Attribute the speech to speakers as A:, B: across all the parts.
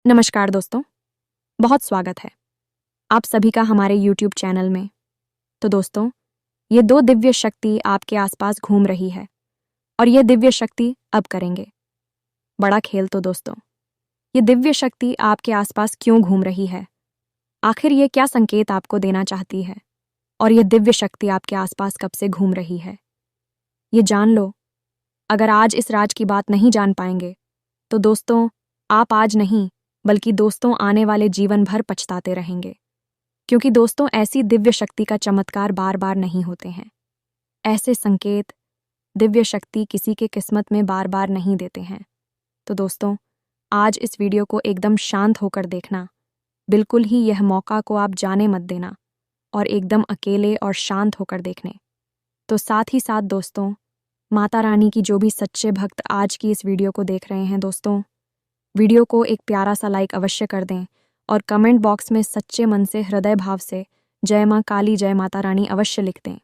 A: नमस्कार दोस्तों, बहुत स्वागत है आप सभी का हमारे YouTube चैनल में। तो दोस्तों, ये दो दिव्य शक्ति आपके आसपास घूम रही है और ये दिव्य शक्ति अब करेंगे बड़ा खेल। तो दोस्तों, ये दिव्य शक्ति आपके आसपास क्यों घूम रही है? आखिर ये क्या संकेत आपको देना चाहती है? और ये दिव्य शक्ति आपके आसपास कब से घूम रही है? ये जान लो। अगर आज इस राज की बात नहीं जान पाएंगे तो दोस्तों, आप आज नहीं बल्कि दोस्तों आने वाले जीवन भर पछताते रहेंगे। क्योंकि दोस्तों, ऐसी दिव्य शक्ति का चमत्कार बार बार नहीं होते हैं। ऐसे संकेत दिव्य शक्ति किसी के किस्मत में बार बार नहीं देते हैं। तो दोस्तों, आज इस वीडियो को एकदम शांत होकर देखना। बिल्कुल ही यह मौका को आप जाने मत देना और एकदम अकेले और शांत होकर देखने। तो साथ ही साथ दोस्तों, माता रानी की जो भी सच्चे भक्त आज की इस वीडियो को देख रहे हैं दोस्तों, वीडियो को एक प्यारा सा लाइक अवश्य कर दें और कमेंट बॉक्स में सच्चे मन से हृदय भाव से जय माँ काली, जय माता रानी अवश्य लिख दें।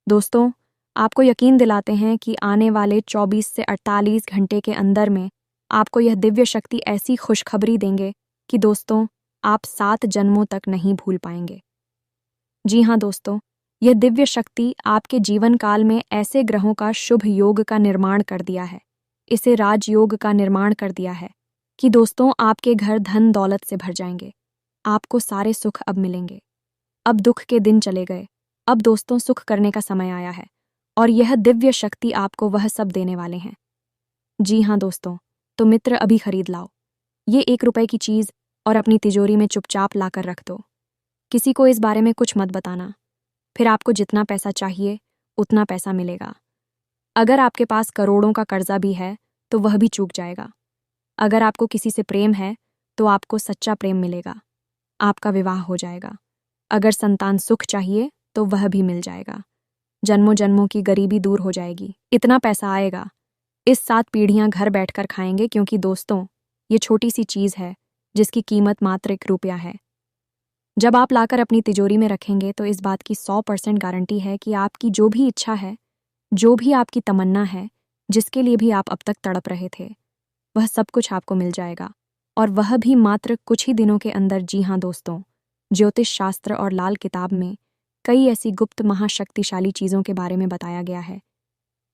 A: दोस्तों, आपको यकीन दिलाते हैं कि आने वाले 24 से 48 घंटे के अंदर में आपको यह दिव्य शक्ति ऐसी खुशखबरी देंगे कि दोस्तों, आप 7 जन्मों तक नहीं भूल पाएंगे। जी हाँ दोस्तों, यह दिव्य शक्ति आपके जीवन काल में ऐसे ग्रहों का शुभ योग का निर्माण कर दिया है, इसे राजयोग का निर्माण कर दिया है कि दोस्तों, आपके घर धन दौलत से भर जाएंगे। आपको सारे सुख अब मिलेंगे। अब दुख के दिन चले गए। अब दोस्तों, सुख करने का समय आया है और यह दिव्य शक्ति आपको वह सब देने वाले हैं। जी हाँ दोस्तों, तो मित्र, अभी खरीद लाओ ये 1 रुपए की चीज़ और अपनी तिजोरी में चुपचाप लाकर रख दो। किसी को इस बारे में कुछ मत बताना। फिर आपको जितना पैसा चाहिए उतना पैसा मिलेगा। अगर आपके पास करोड़ों का कर्जा भी है तो वह भी चूक जाएगा। अगर आपको किसी से प्रेम है तो आपको सच्चा प्रेम मिलेगा। आपका विवाह हो जाएगा। अगर संतान सुख चाहिए तो वह भी मिल जाएगा। जन्मों जन्मों की गरीबी दूर हो जाएगी। इतना पैसा आएगा, इस 7 पीढ़ियां घर बैठकर खाएंगे। क्योंकि दोस्तों, ये छोटी सी चीज़ है जिसकी कीमत मात्र 1 रुपया है। जब आप लाकर अपनी तिजोरी में रखेंगे तो इस बात की 100% गारंटी है कि आपकी जो भी इच्छा है, जो भी आपकी तमन्ना है, जिसके लिए भी आप अब तक तड़प रहे थे, वह सब कुछ आपको मिल जाएगा। और वह भी मात्र कुछ ही दिनों के अंदर। जी हाँ दोस्तों, ज्योतिष शास्त्र और लाल किताब में कई ऐसी गुप्त महाशक्तिशाली चीज़ों के बारे में बताया गया है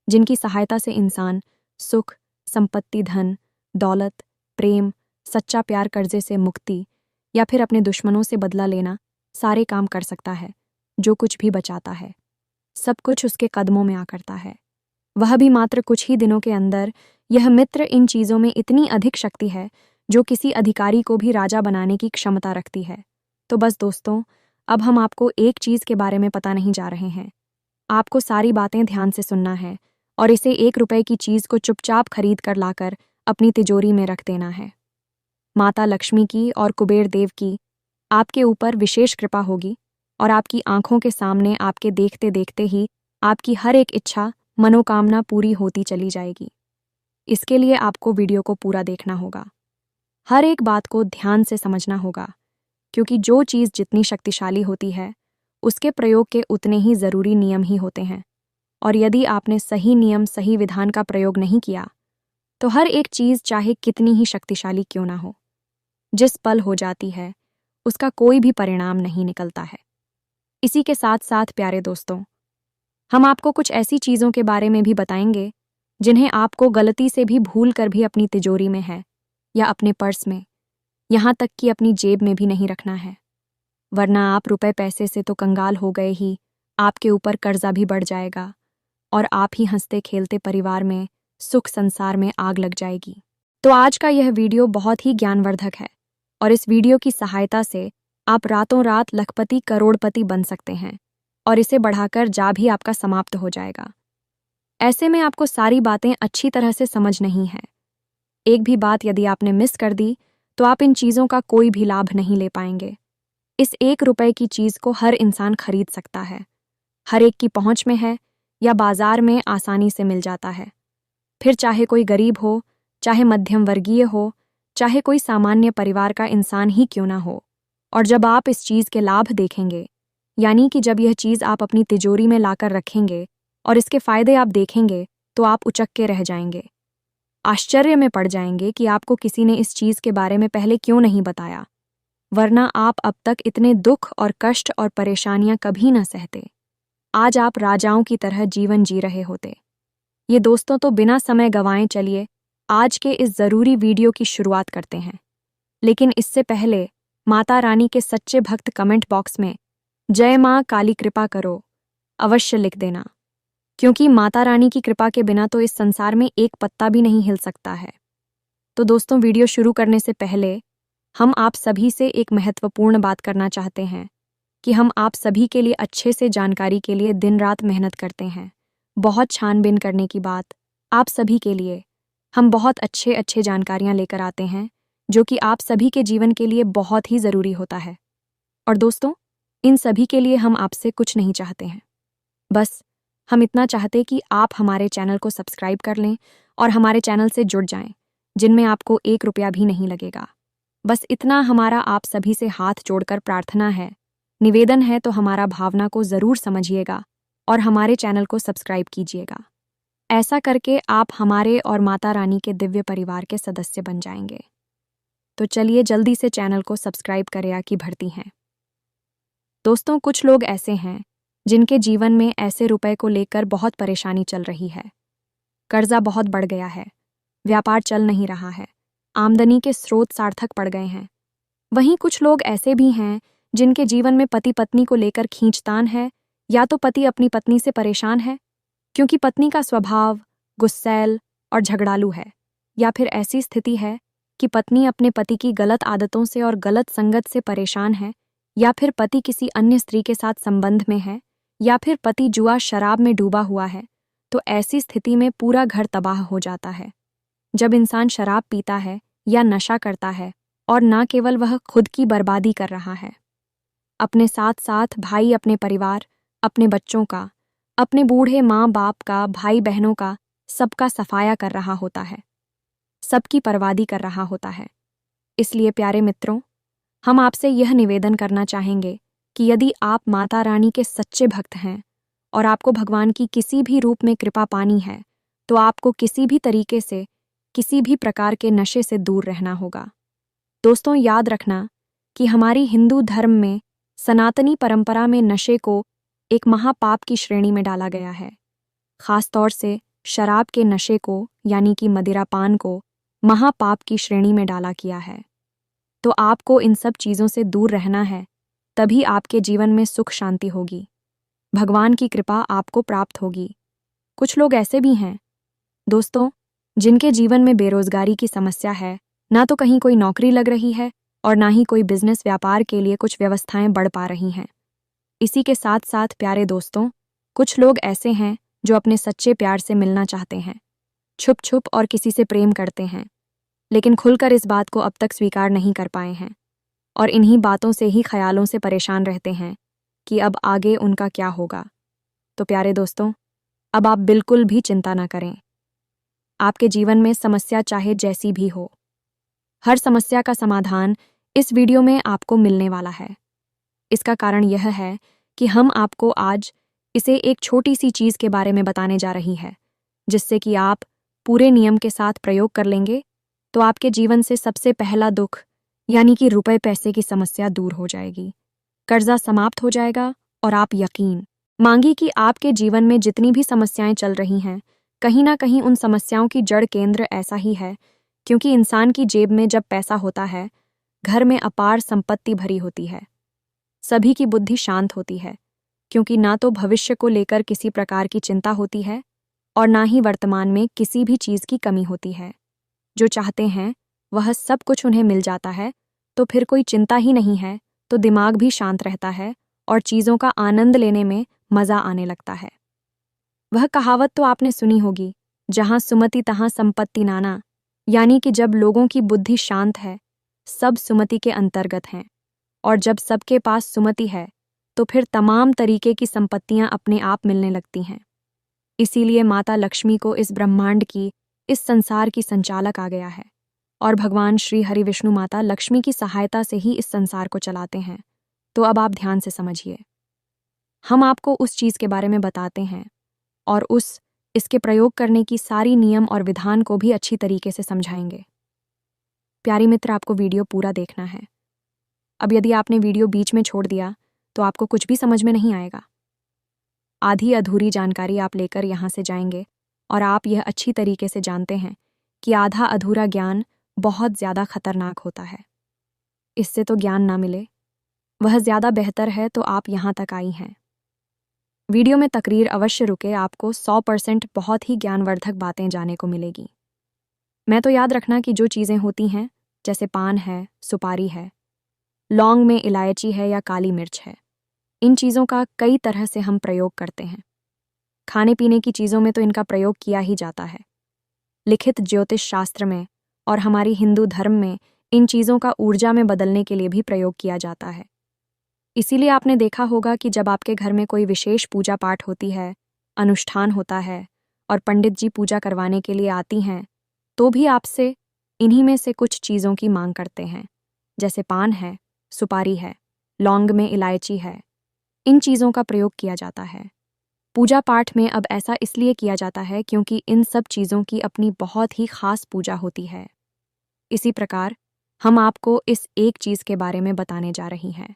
A: जिनकी सहायता से इंसान सुख, संपत्ति, धन, दौलत, प्रेम, सच्चा प्यार, कर्जे से मुक्ति या फिर अपने दुश्मनों से बदला लेना सारे काम कर सकता है। जो कुछ भी बचाता है सब कुछ उसके कदमों में आ करता है। वह भी मात्र कुछ ही दिनों के अंदर। यह मित्र, इन चीज़ों में इतनी अधिक शक्ति है जो किसी अधिकारी को भी राजा बनाने की क्षमता रखती है। तो बस दोस्तों, अब हम आपको एक चीज़ के बारे में पता नहीं जा रहे हैं। आपको सारी बातें ध्यान से सुनना है और इसे 1 रुपए की चीज़ को चुपचाप खरीद कर लाकर अपनी तिजोरी में रख देना है। माता लक्ष्मी की और कुबेर देव की आपके ऊपर विशेष कृपा होगी और आपकी आंखों के सामने आपके देखते देखते ही आपकी हर एक इच्छा, मनोकामना पूरी होती चली जाएगी। इसके लिए आपको वीडियो को पूरा देखना होगा। हर एक बात को ध्यान से समझना होगा। क्योंकि जो चीज़ जितनी शक्तिशाली होती है उसके प्रयोग के उतने ही ज़रूरी नियम ही होते हैं। और यदि आपने सही नियम, सही विधान का प्रयोग नहीं किया तो हर एक चीज़, चाहे कितनी ही शक्तिशाली क्यों ना हो, जिस पल हो जाती है उसका कोई भी परिणाम नहीं निकलता है। इसी के साथ साथ प्यारे दोस्तों, हम आपको कुछ ऐसी चीज़ों के बारे में भी बताएंगे जिन्हें आपको गलती से भी भूल कर भी अपनी तिजोरी में है या अपने पर्स में, यहाँ तक कि अपनी जेब में भी नहीं रखना है। वरना आप रुपए पैसे से तो कंगाल हो गए ही, आपके ऊपर कर्जा भी बढ़ जाएगा और आप ही हंसते खेलते परिवार में, सुख संसार में आग लग जाएगी। तो आज का यह वीडियो बहुत ही ज्ञानवर्धक है और इस वीडियो की सहायता से आप रातों रात लखपति, करोड़पति बन सकते हैं और इसे बढ़ाकर जा भी आपका समाप्त हो जाएगा। ऐसे में आपको सारी बातें अच्छी तरह से समझ नहीं है। एक भी बात यदि आपने मिस कर दी तो आप इन चीज़ों का कोई भी लाभ नहीं ले पाएंगे। इस 1 रुपए की चीज़ को हर इंसान खरीद सकता है, हर एक की पहुंच में है या बाजार में आसानी से मिल जाता है। फिर चाहे कोई गरीब हो, चाहे मध्यम वर्गीय हो, चाहे कोई सामान्य परिवार का इंसान ही क्यों ना हो। और जब आप इस चीज़ के लाभ देखेंगे, यानी कि जब यह चीज़ आप अपनी तिजोरी में लाकर रखेंगे और इसके फायदे आप देखेंगे, तो आप उचक के रह जाएंगे। आश्चर्य में पड़ जाएंगे कि आपको किसी ने इस चीज के बारे में पहले क्यों नहीं बताया, वरना आप अब तक इतने दुख और कष्ट और परेशानियां कभी न सहते। आज आप राजाओं की तरह जीवन जी रहे होते। ये दोस्तों, तो बिना समय गंवाए चलिए आज के इस जरूरी वीडियो की शुरुआत करते हैं। लेकिन इससे पहले माता रानी के सच्चे भक्त कमेंट बॉक्स में जय मां काली कृपा करो अवश्य लिख देना, क्योंकि माता रानी की कृपा के बिना तो इस संसार में एक पत्ता भी नहीं हिल सकता है। तो दोस्तों, वीडियो शुरू करने से पहले हम आप सभी से एक महत्वपूर्ण बात करना चाहते हैं कि हम आप सभी के लिए अच्छे से जानकारी के लिए दिन रात मेहनत करते हैं। बहुत छानबीन करने की बात, आप सभी के लिए हम बहुत अच्छे जानकारियां लेकर आते हैं जो कि आप सभी के जीवन के लिए बहुत ही ज़रूरी होता है। और दोस्तों, इन सभी के लिए हम आपसे कुछ नहीं चाहते हैं, बस हम इतना चाहते कि आप हमारे चैनल को सब्सक्राइब कर लें और हमारे चैनल से जुड़ जाएं, जिनमें आपको 1 रुपया भी नहीं लगेगा। बस इतना हमारा आप सभी से हाथ जोड़कर प्रार्थना है, निवेदन है, तो हमारा भावना को ज़रूर समझिएगा और हमारे चैनल को सब्सक्राइब कीजिएगा। ऐसा करके आप हमारे और माता रानी के दिव्य परिवार के सदस्य बन जाएंगे। तो चलिए जल्दी से चैनल को सब्सक्राइब करें कि भरती हैं। दोस्तों, कुछ लोग ऐसे हैं जिनके जीवन में ऐसे रुपए को लेकर बहुत परेशानी चल रही है। कर्जा बहुत बढ़ गया है, व्यापार चल नहीं रहा है, आमदनी के स्रोत सार्थक पड़ गए हैं। वहीं कुछ लोग ऐसे भी हैं जिनके जीवन में पति पत्नी को लेकर खींचतान है, या तो पति अपनी पत्नी से परेशान है क्योंकि पत्नी का स्वभाव गुस्सैल और झगड़ालू है, या फिर ऐसी स्थिति है कि पत्नी अपने पति की गलत आदतों से और गलत संगत से परेशान है, या फिर पति किसी अन्य स्त्री के साथ संबंध में है, या फिर पति जुआ शराब में डूबा हुआ है। तो ऐसी स्थिति में पूरा घर तबाह हो जाता है। जब इंसान शराब पीता है या नशा करता है, और न केवल वह खुद की बर्बादी कर रहा है, अपने साथ साथ भाई, अपने परिवार, अपने बच्चों का, अपने बूढ़े माँ बाप का, भाई बहनों का, सबका सफाया कर रहा होता है, सबकी बर्बादी कर रहा होता है। इसलिए प्यारे मित्रों, हम आपसे यह निवेदन करना चाहेंगे कि यदि आप माता रानी के सच्चे भक्त हैं और आपको भगवान की किसी भी रूप में कृपा पानी है, तो आपको किसी भी तरीके से, किसी भी प्रकार के नशे से दूर रहना होगा। दोस्तों, याद रखना कि हमारी हिंदू धर्म में, सनातनी परंपरा में नशे को एक महापाप की श्रेणी में डाला गया है। खास तौर से शराब के नशे को, यानी कि मदिरापान को, महापाप की श्रेणी में डाला किया है। तो आपको इन सब चीज़ों से दूर रहना है, तभी आपके जीवन में सुख शांति होगी, भगवान की कृपा आपको प्राप्त होगी। कुछ लोग ऐसे भी हैं दोस्तों जिनके जीवन में बेरोजगारी की समस्या है, ना तो कहीं कोई नौकरी लग रही है और ना ही कोई बिजनेस व्यापार के लिए कुछ व्यवस्थाएं बढ़ पा रही हैं। इसी के साथ साथ प्यारे दोस्तों, कुछ लोग ऐसे हैं जो अपने सच्चे प्यार से मिलना चाहते हैं, छुप छुप और किसी से प्रेम करते हैं, लेकिन खुलकर इस बात को अब तक स्वीकार नहीं कर पाए हैं, और इन्हीं बातों से ही ख्यालों से परेशान रहते हैं कि अब आगे उनका क्या होगा। तो प्यारे दोस्तों, अब आप बिल्कुल भी चिंता ना करें। आपके जीवन में समस्या चाहे जैसी भी हो, हर समस्या का समाधान इस वीडियो में आपको मिलने वाला है। इसका कारण यह है कि हम आपको आज इसे एक छोटी सी चीज़ के बारे में बताने जा रही है, जिससे कि आप पूरे नियम के साथ प्रयोग कर लेंगे तो आपके जीवन से सबसे पहला दुख, यानी कि रुपए पैसे की समस्या दूर हो जाएगी, कर्जा समाप्त हो जाएगा, और आप यकीन मांगी कि आपके जीवन में जितनी भी समस्याएं चल रही हैं, कहीं ना कहीं उन समस्याओं की जड़ केंद्र ऐसा ही है, क्योंकि इंसान की जेब में जब पैसा होता है, घर में अपार संपत्ति भरी होती है, सभी की बुद्धि शांत होती है, क्योंकि ना तो भविष्य को लेकर किसी प्रकार की चिंता होती है और ना ही वर्तमान में किसी भी चीज़ की कमी होती है। जो चाहते हैं वह सब कुछ उन्हें मिल जाता है, तो फिर कोई चिंता ही नहीं है, तो दिमाग भी शांत रहता है और चीज़ों का आनंद लेने में मज़ा आने लगता है। वह कहावत तो आपने सुनी होगी, जहाँ सुमति तहाँ संपत्ति नाना, यानी कि जब लोगों की बुद्धि शांत है, सब सुमति के अंतर्गत हैं, और जब सबके पास सुमति है तो फिर तमाम तरीके की संपत्तियां अपने आप मिलने लगती हैं। इसीलिए माता लक्ष्मी को इस ब्रह्मांड की, इस संसार की संचालक आ गया है, और भगवान श्री हरि विष्णु माता लक्ष्मी की सहायता से ही इस संसार को चलाते हैं। तो अब आप ध्यान से समझिए, हम आपको उस चीज़ के बारे में बताते हैं और उस इसके प्रयोग करने की सारी नियम और विधान को भी अच्छी तरीके से समझाएंगे। प्यारी मित्र, आपको वीडियो पूरा देखना है। अब यदि आपने वीडियो बीच में छोड़ दिया तो आपको कुछ भी समझ में नहीं आएगा। आधी अधूरी जानकारी आप लेकर यहाँ से जाएंगे और आप यह अच्छी तरीके से जानते हैं कि आधा अधूरा ज्ञान बहुत ज़्यादा खतरनाक होता है। इससे तो ज्ञान ना मिले, वह ज़्यादा बेहतर है। तो आप यहाँ तक आई हैं। वीडियो में तकरीर अवश्य रुके, आपको 100% बहुत ही ज्ञानवर्धक बातें जानने को मिलेगी। मैं तो याद रखना कि जो चीज़ें होती हैं, जैसे पान है, सुपारी है, लौंग में इलायची है या काली मिर्च है, इन चीज़ों का कई तरह से हम प्रयोग करते हैं। खाने पीने की चीज़ों में तो इनका प्रयोग किया ही जाता है। लिखित ज्योतिष शास्त्र में और हमारी हिंदू धर्म में इन चीज़ों का ऊर्जा में बदलने के लिए भी प्रयोग किया जाता है। इसीलिए आपने देखा होगा कि जब आपके घर में कोई विशेष पूजा पाठ होती है, अनुष्ठान होता है और पंडित जी पूजा करवाने के लिए आती हैं, तो भी आपसे इन्हीं में से कुछ चीज़ों की मांग करते हैं, जैसे पान है, सुपारी है, लौंग में इलायची है। इन चीज़ों का प्रयोग किया जाता है। पूजा पाठ में अब ऐसा इसलिए किया जाता है क्योंकि इन सब चीज़ों की अपनी बहुत ही खास पूजा होती है। इसी प्रकार हम आपको इस एक चीज़ के बारे में बताने जा रही हैं।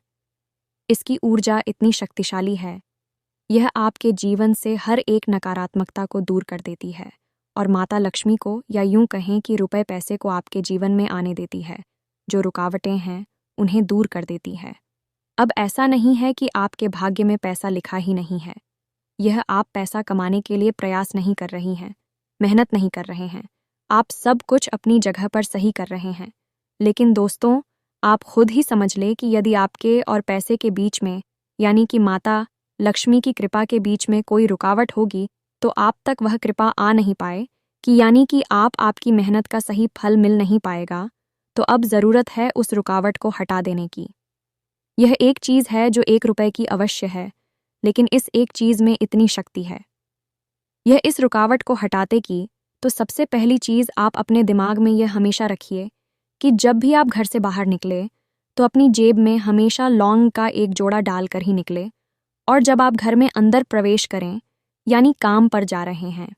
A: इसकी ऊर्जा इतनी शक्तिशाली है, यह आपके जीवन से हर एक नकारात्मकता को दूर कर देती है और माता लक्ष्मी को, या यूं कहें कि रुपए पैसे को आपके जीवन में आने देती है। जो रुकावटें हैं उन्हें दूर कर देती है। अब ऐसा नहीं है कि आपके भाग्य में पैसा लिखा ही नहीं है। यह आप पैसा कमाने के लिए प्रयास नहीं कर रही हैं, मेहनत नहीं कर रहे हैं। आप सब कुछ अपनी जगह पर सही कर रहे हैं। लेकिन दोस्तों, आप खुद ही समझ ले कि यदि आपके और पैसे के बीच में, यानी कि माता लक्ष्मी की कृपा के बीच में कोई रुकावट होगी, तो आप तक वह कृपा आ नहीं पाए, कि यानी कि आपकी मेहनत का सही फल मिल नहीं पाएगा, तो अब ज़रूरत है उस रुकावट को हटा देने की। यह एक चीज़ है जो 1 रुपए की अवश्य है, लेकिन इस एक चीज़ में इतनी शक्ति है। यह इस रुकावट को हटाते की, तो सबसे पहली चीज़ आप अपने दिमाग में यह हमेशा रखिए कि जब भी आप घर से बाहर निकले तो अपनी जेब में हमेशा लौंग का एक जोड़ा डालकर ही निकले, और जब आप घर में अंदर प्रवेश करें, यानी काम पर जा रहे हैं,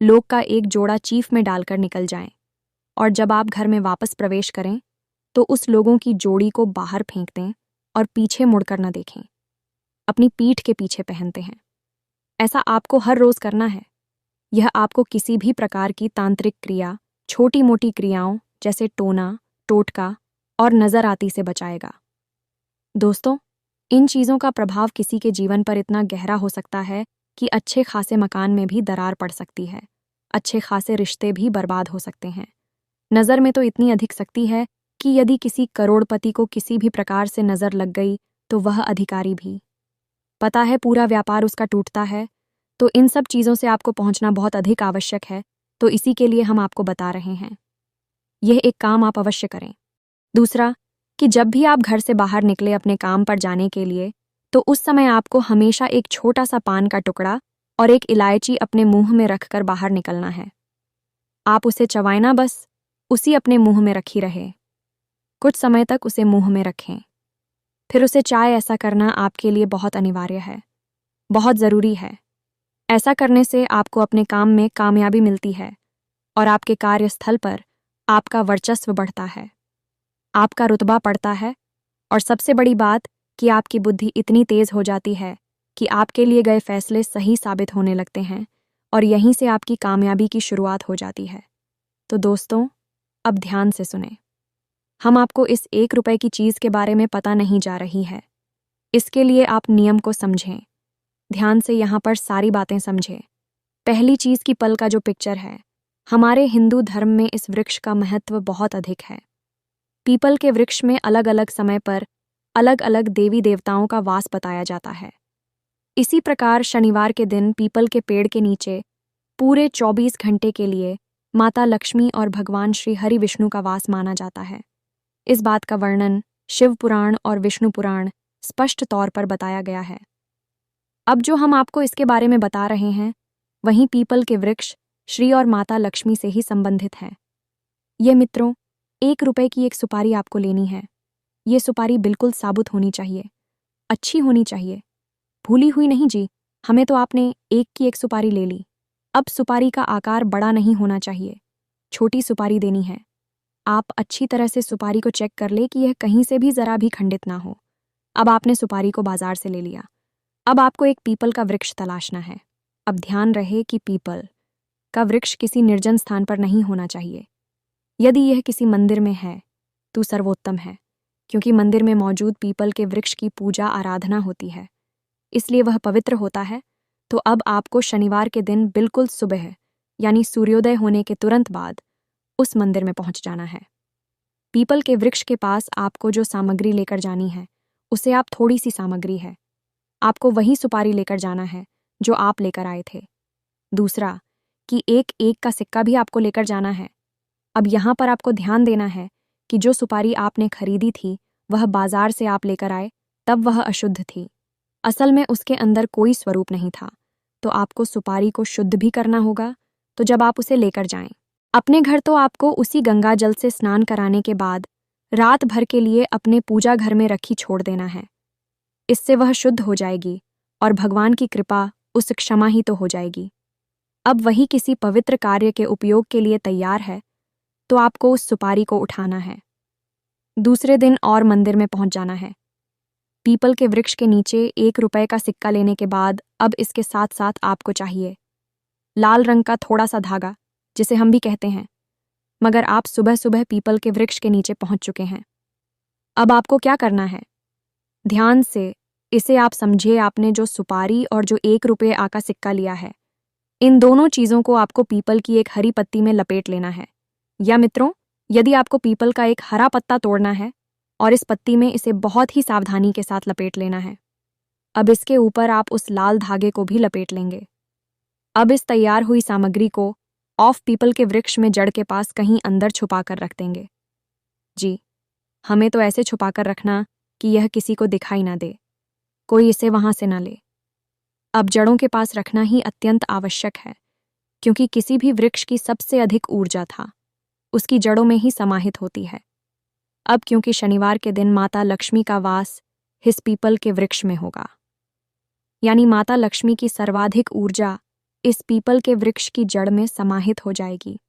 A: लोग का एक जोड़ा चीफ में डालकर निकल जाएं, और जब आप घर में वापस प्रवेश करें तो उस लोगों की जोड़ी को बाहर फेंक दें और पीछे मुड़कर न देखें। अपनी पीठ के पीछे पहनते हैं। ऐसा आपको हर रोज करना है। यह आपको किसी भी प्रकार की तांत्रिक क्रिया, छोटी मोटी क्रियाओं जैसे टोना, टोटका और नजर आती से बचाएगा। दोस्तों, इन चीज़ों का प्रभाव किसी के जीवन पर इतना गहरा हो सकता है कि अच्छे खासे मकान में भी दरार पड़ सकती है, अच्छे खासे रिश्ते भी बर्बाद हो सकते हैं। नज़र में तो इतनी अधिक शक्ति है कि यदि किसी करोड़पति को किसी भी प्रकार से नज़र लग गई तो वह अधिकारी भी, पता है, पूरा व्यापार उसका टूटता है। तो इन सब चीज़ों से आपको पहुंचना बहुत अधिक आवश्यक है, तो इसी के लिए हम आपको बता रहे हैं। यह एक काम आप अवश्य करें। दूसरा, कि जब भी आप घर से बाहर निकले अपने काम पर जाने के लिए, तो उस समय आपको हमेशा एक छोटा सा पान का टुकड़ा और एक इलायची अपने मुंह में रखकर बाहर निकलना है। आप उसे चबाएं ना, बस उसी अपने मुंह में रखी रहे। कुछ समय तक उसे मुंह में रखें, फिर उसे चाय। ऐसा करना आपके लिए बहुत अनिवार्य है, बहुत ज़रूरी है। ऐसा करने से आपको अपने काम में कामयाबी मिलती है और आपके कार्यस्थल पर आपका वर्चस्व बढ़ता है, आपका रुतबा बढ़ता है, और सबसे बड़ी बात कि आपकी बुद्धि इतनी तेज़ हो जाती है कि आपके लिए गए फैसले सही साबित होने लगते हैं, और यहीं से आपकी कामयाबी की शुरुआत हो जाती है। तो दोस्तों, अब ध्यान से सुने। हम आपको इस 1 रुपए की चीज़ के बारे में पता नहीं जा रही है। इसके लिए आप नियम को समझें, ध्यान से यहाँ पर सारी बातें समझें। पहली चीज़ की पल का जो पिक्चर है, हमारे हिंदू धर्म में इस वृक्ष का महत्व बहुत अधिक है। पीपल के वृक्ष में अलग अलग समय पर अलग अलग देवी देवताओं का वास बताया जाता है। इसी प्रकार शनिवार के दिन पीपल के पेड़ के नीचे पूरे 24 घंटे के लिए माता लक्ष्मी और भगवान श्री हरि विष्णु का वास माना जाता है। इस बात का वर्णन शिव पुराण और विष्णु पुराण स्पष्ट तौर पर बताया गया है। अब जो हम आपको इसके बारे में बता रहे हैं, वहीं पीपल के वृक्ष श्री और माता लक्ष्मी से ही संबंधित है। ये मित्रों, 1 रुपए की एक सुपारी आपको लेनी है। ये सुपारी बिल्कुल साबुत होनी चाहिए, अच्छी होनी चाहिए, भूली हुई नहीं जी। हमें तो आपने 1 की 1 सुपारी ले ली, अब सुपारी का आकार बड़ा नहीं होना चाहिए, छोटी सुपारी देनी है। आप अच्छी तरह से सुपारी को चेक कर ले कि यह कहीं से भी जरा भी खंडित ना हो। अब आपने सुपारी को बाजार से ले लिया। अब आपको एक पीपल का वृक्ष तलाशना है। अब ध्यान रहे कि पीपल का वृक्ष किसी निर्जन स्थान पर नहीं होना चाहिए। यदि यह किसी मंदिर में है तो सर्वोत्तम है, क्योंकि मंदिर में मौजूद पीपल के वृक्ष की पूजा आराधना होती है, इसलिए वह पवित्र होता है। तो अब आपको शनिवार के दिन बिल्कुल सुबह यानी सूर्योदय होने के तुरंत बाद उस मंदिर में पहुंच जाना है। पीपल के वृक्ष के पास आपको जो सामग्री लेकर जानी है उसे आप थोड़ी सी सामग्री है, आपको वही सुपारी लेकर जाना है जो आप लेकर आए थे। दूसरा कि एक एक का सिक्का भी आपको लेकर जाना है। अब यहाँ पर आपको ध्यान देना है कि जो सुपारी आपने खरीदी थी वह बाजार से आप लेकर आए तब वह अशुद्ध थी। असल में उसके अंदर कोई स्वरूप नहीं था, तो आपको सुपारी को शुद्ध भी करना होगा। तो जब आप उसे लेकर जाएं अपने घर तो आपको उसी गंगा जल से स्नान कराने के बाद रात भर के लिए अपने पूजा घर में रखी छोड़ देना है। इससे वह शुद्ध हो जाएगी और भगवान की कृपा उस क्षमा ही तो हो जाएगी। अब वही किसी पवित्र कार्य के उपयोग के लिए तैयार है, तो आपको उस सुपारी को उठाना है। दूसरे दिन और मंदिर में पहुंच जाना है। पीपल के वृक्ष के नीचे 1 रुपए का सिक्का लेने के बाद अब इसके साथ साथ आपको चाहिए लाल रंग का थोड़ा सा धागा, जिसे हम भी कहते हैं। मगर आप सुबह सुबह पीपल के वृक्ष के नीचे पहुंच चुके हैं। अब आपको क्या करना है? ध्यान से इसे आप समझिए। आपने जो सुपारी और जो 1 रुपये का सिक्का लिया है, इन दोनों चीज़ों को आपको पीपल की एक हरी पत्ती में लपेट लेना है। या मित्रों, यदि आपको पीपल का एक हरा पत्ता तोड़ना है और इस पत्ती में इसे बहुत ही सावधानी के साथ लपेट लेना है। अब इसके ऊपर आप उस लाल धागे को भी लपेट लेंगे। अब इस तैयार हुई सामग्री को ऑफ पीपल के वृक्ष में जड़ के पास कहीं अंदर छुपा कर रख देंगे। जी, हमें तो ऐसे छुपा कर रखना कि यह किसी को दिखाई ना दे, कोई इसे वहां से ना ले। अब जड़ों के पास रखना ही अत्यंत आवश्यक है, क्योंकि किसी भी वृक्ष की सबसे अधिक ऊर्जा था उसकी जड़ों में ही समाहित होती है। अब क्योंकि शनिवार के दिन माता लक्ष्मी का वास इस पीपल के वृक्ष में होगा, यानी माता लक्ष्मी की सर्वाधिक ऊर्जा इस पीपल के वृक्ष की जड़ में समाहित हो जाएगी।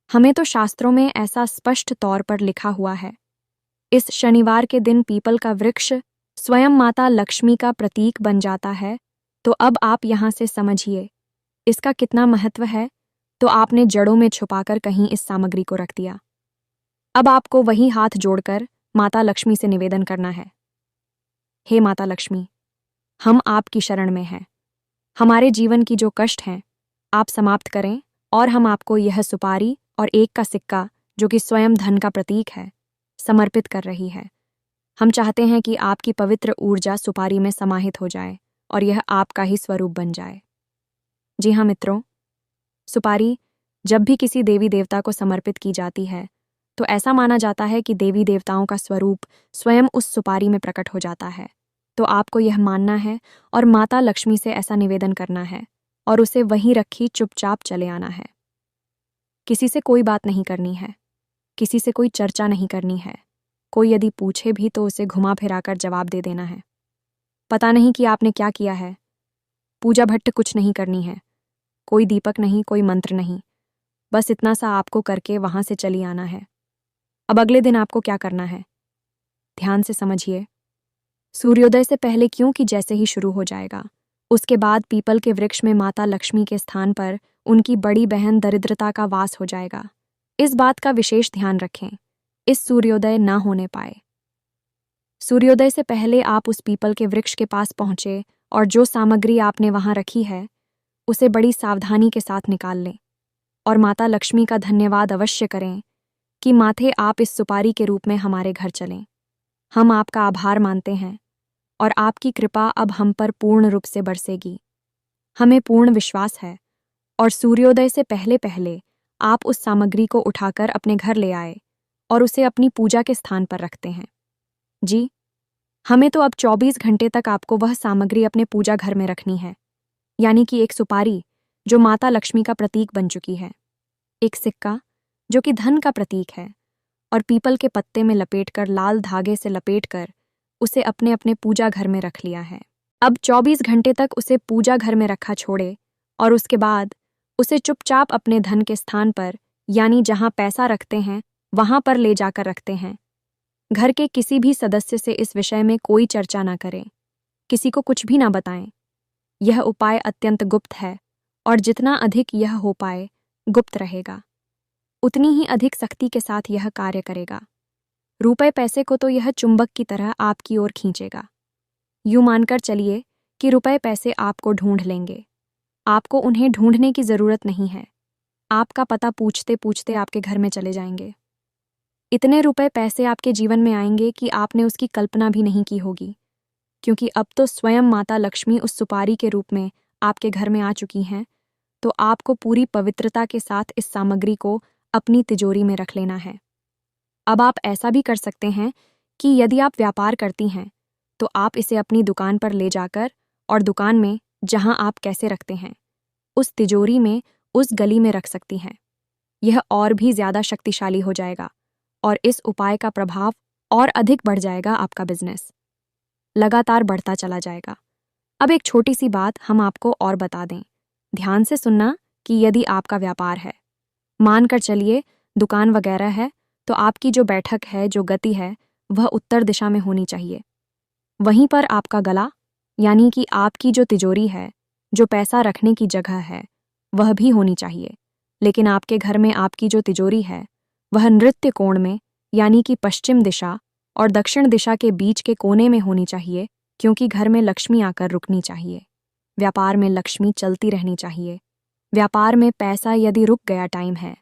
A: हमें तो शास्त्रों में ऐसा स्पष्ट तौर पर लिखा हुआ है। इस शनिवार के दिन पीपल का वृक्ष स्वयं माता लक्ष्मी का प्रतीक बन जाता है। तो अब आप यहाँ से समझिए इसका कितना महत्व है। तो आपने जड़ों में छुपाकर कहीं इस सामग्री को रख दिया। अब आपको वही हाथ जोड़कर माता लक्ष्मी से निवेदन करना है। हे माता लक्ष्मी, हम आपकी शरण में हैं। हमारे जीवन की जो कष्ट हैं आप समाप्त करें, और हम आपको यह सुपारी और 1 का सिक्का, जो कि स्वयं धन का प्रतीक है, समर्पित कर रही है। हम चाहते हैं कि आपकी पवित्र ऊर्जा सुपारी में समाहित हो जाए और यह आपका ही स्वरूप बन जाए। जी हाँ मित्रों, सुपारी जब भी किसी देवी देवता को समर्पित की जाती है तो ऐसा माना जाता है कि देवी देवताओं का स्वरूप स्वयं उस सुपारी में प्रकट हो जाता है। तो आपको यह मानना है और माता लक्ष्मी से ऐसा निवेदन करना है और उसे वहीं रखी चुपचाप चले आना है। किसी से कोई बात नहीं करनी है, किसी से कोई चर्चा नहीं करनी है। कोई यदि पूछे भी तो उसे घुमा फिराकर जवाब दे देना है। पता नहीं कि आपने क्या किया है। पूजा भट्ट कुछ नहीं करनी है, कोई दीपक नहीं, कोई मंत्र नहीं, बस इतना सा आपको करके वहां से चली आना है। अब अगले दिन आपको क्या करना है, ध्यान से समझिए। सूर्योदय से पहले, क्योंकि जैसे ही शुरू हो जाएगा उसके बाद पीपल के वृक्ष में माता लक्ष्मी के स्थान पर उनकी बड़ी बहन दरिद्रता का वास हो जाएगा। इस बात का विशेष ध्यान रखें, इस सूर्योदय ना होने पाए। सूर्योदय से पहले आप उस पीपल के वृक्ष के पास पहुंचे और जो सामग्री आपने वहां रखी है उसे बड़ी सावधानी के साथ निकाल लें और माता लक्ष्मी का धन्यवाद अवश्य करें कि माथे आप इस सुपारी के रूप में हमारे घर चलें। हम आपका आभार मानते हैं और आपकी कृपा अब हम पर पूर्ण रूप से बरसेगी। हमें पूर्ण विश्वास है। और सूर्योदय से पहले पहले आप उस सामग्री को उठाकर अपने घर ले आए और उसे अपनी पूजा के स्थान पर रखते हैं। जी, हमें तो अब 24 घंटे तक आपको वह सामग्री अपने पूजा घर में रखनी है, यानी कि एक सुपारी जो माता लक्ष्मी का प्रतीक बन चुकी है, एक सिक्का जो कि धन का प्रतीक है, और पीपल के पत्ते में लपेटकर, लाल धागे से लपेटकर उसे अपने अपने पूजा घर में रख लिया है। अब 24 घंटे तक उसे पूजा घर में रखा छोड़े और उसके बाद उसे चुपचाप अपने धन के स्थान पर, यानी जहां पैसा रखते हैं वहां पर ले जाकर रखते हैं। घर के किसी भी सदस्य से इस विषय में कोई चर्चा ना करें, किसी को कुछ भी ना बताएं। यह उपाय अत्यंत गुप्त है और जितना अधिक यह हो पाए गुप्त रहेगा, उतनी ही अधिक सख्ती के साथ यह कार्य करेगा। रुपए पैसे को तो यह चुंबक की तरह आपकी ओर खींचेगा। यूं मानकर चलिए कि रुपए पैसे आपको ढूंढ लेंगे। आपको उन्हें ढूंढने की जरूरत नहीं है, आपका पता पूछते पूछते आपके घर में चले जाएंगे। इतने रुपए पैसे आपके जीवन में आएंगे कि आपने उसकी कल्पना भी नहीं की होगी, क्योंकि अब तो स्वयं माता लक्ष्मी उस सुपारी के रूप में आपके घर में आ चुकी हैं। तो आपको पूरी पवित्रता के साथ इस सामग्री को अपनी तिजोरी में रख लेना है। अब आप ऐसा भी कर सकते हैं कि यदि आप व्यापार करती हैं तो आप इसे अपनी दुकान पर ले जाकर और दुकान में जहां आप कैसे रखते हैं उस तिजोरी में उस गली में रख सकती हैं। यह और भी ज्यादा शक्तिशाली हो जाएगा और इस उपाय का प्रभाव और अधिक बढ़ जाएगा। आपका बिजनेस लगातार बढ़ता चला जाएगा। अब एक छोटी सी बात हम आपको और बता दें, ध्यान से सुनना कि यदि आपका व्यापार है, मानकर चलिए दुकान वगैरह है, तो आपकी जो बैठक है, जो गति है, वह उत्तर दिशा में होनी चाहिए। वहीं पर आपका गला, यानी कि आपकी जो तिजोरी है, जो पैसा रखने की जगह है, वह भी होनी चाहिए। लेकिन आपके घर में आपकी जो तिजोरी है वह नृत्य कोण में, यानी कि पश्चिम दिशा और दक्षिण दिशा के बीच के कोने में होनी चाहिए, क्योंकि घर में लक्ष्मी आकर रुकनी चाहिए। व्यापार में लक्ष्मी चलती रहनी चाहिए। व्यापार में पैसा यदि रुक गया, टाइम है,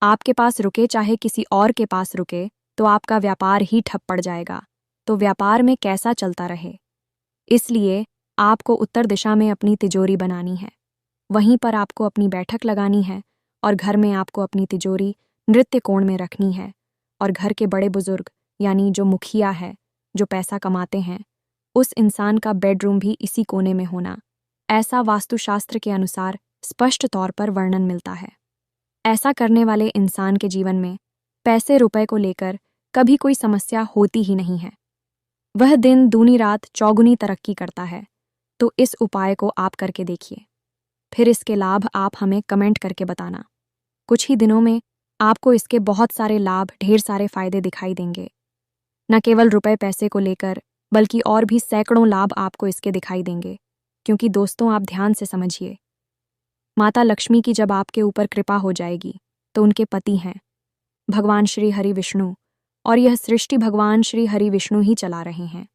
A: आपके पास रुके चाहे किसी और के पास रुके, तो आपका व्यापार ही ठप पड़ जाएगा। तो व्यापार में कैसा चलता रहे, इसलिए आपको उत्तर दिशा में अपनी तिजोरी बनानी है। वहीं पर आपको अपनी बैठक लगानी है और घर में आपको अपनी तिजोरी नृत्य कोण में रखनी है। और घर के बड़े बुजुर्ग, यानी जो मुखिया है, जो पैसा कमाते हैं, उस इंसान का बेडरूम भी इसी कोने में होना, ऐसा वास्तुशास्त्र के अनुसार स्पष्ट तौर पर वर्णन मिलता है। ऐसा करने वाले इंसान के जीवन में पैसे रुपए को लेकर कभी कोई समस्या होती ही नहीं है। वह दिन दूनी रात चौगुनी तरक्की करता है। तो इस उपाय को आप करके देखिए, फिर इसके लाभ आप हमें कमेंट करके बताना। कुछ ही दिनों में आपको इसके बहुत सारे लाभ, ढेर सारे फायदे दिखाई देंगे। न केवल रुपए पैसे को लेकर बल्कि और भी सैकड़ों लाभ आपको इसके दिखाई देंगे। क्योंकि दोस्तों, आप ध्यान से समझिए, माता लक्ष्मी की जब आपके ऊपर कृपा हो जाएगी तो उनके पति हैं भगवान श्री हरि विष्णु, और यह सृष्टि भगवान श्री हरि विष्णु ही चला रहे हैं,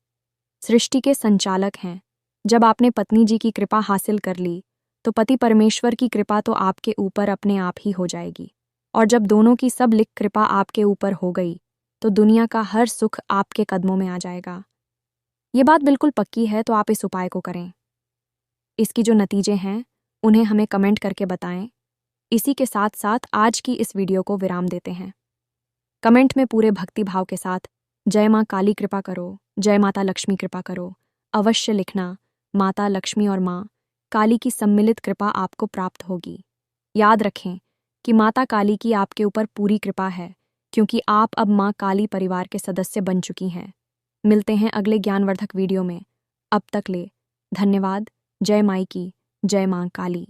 A: सृष्टि के संचालक हैं। जब आपने पत्नी जी की कृपा हासिल कर ली तो पति परमेश्वर की कृपा तो आपके ऊपर अपने आप ही हो जाएगी। और जब दोनों की सब लिख कृपा आपके ऊपर हो गई तो दुनिया का हर सुख आपके कदमों में आ जाएगा। ये बात बिल्कुल पक्की है, तो आप इस उपाय को करें। इसकी जो नतीजे हैं उन्हें हमें कमेंट करके बताएं। इसी के साथ साथ आज की इस वीडियो को विराम देते हैं। कमेंट में पूरे भक्ति भाव के साथ जय माँ काली कृपा करो, जय माता लक्ष्मी कृपा करो अवश्य लिखना। माता लक्ष्मी और माँ काली की सम्मिलित कृपा आपको प्राप्त होगी। याद रखें कि माता काली की आपके ऊपर पूरी कृपा है, क्योंकि आप अब माँ काली परिवार के सदस्य बन चुकी हैं। मिलते हैं अगले ज्ञानवर्धक वीडियो में। अब तक ले धन्यवाद। जय माई की, जय माँ काली।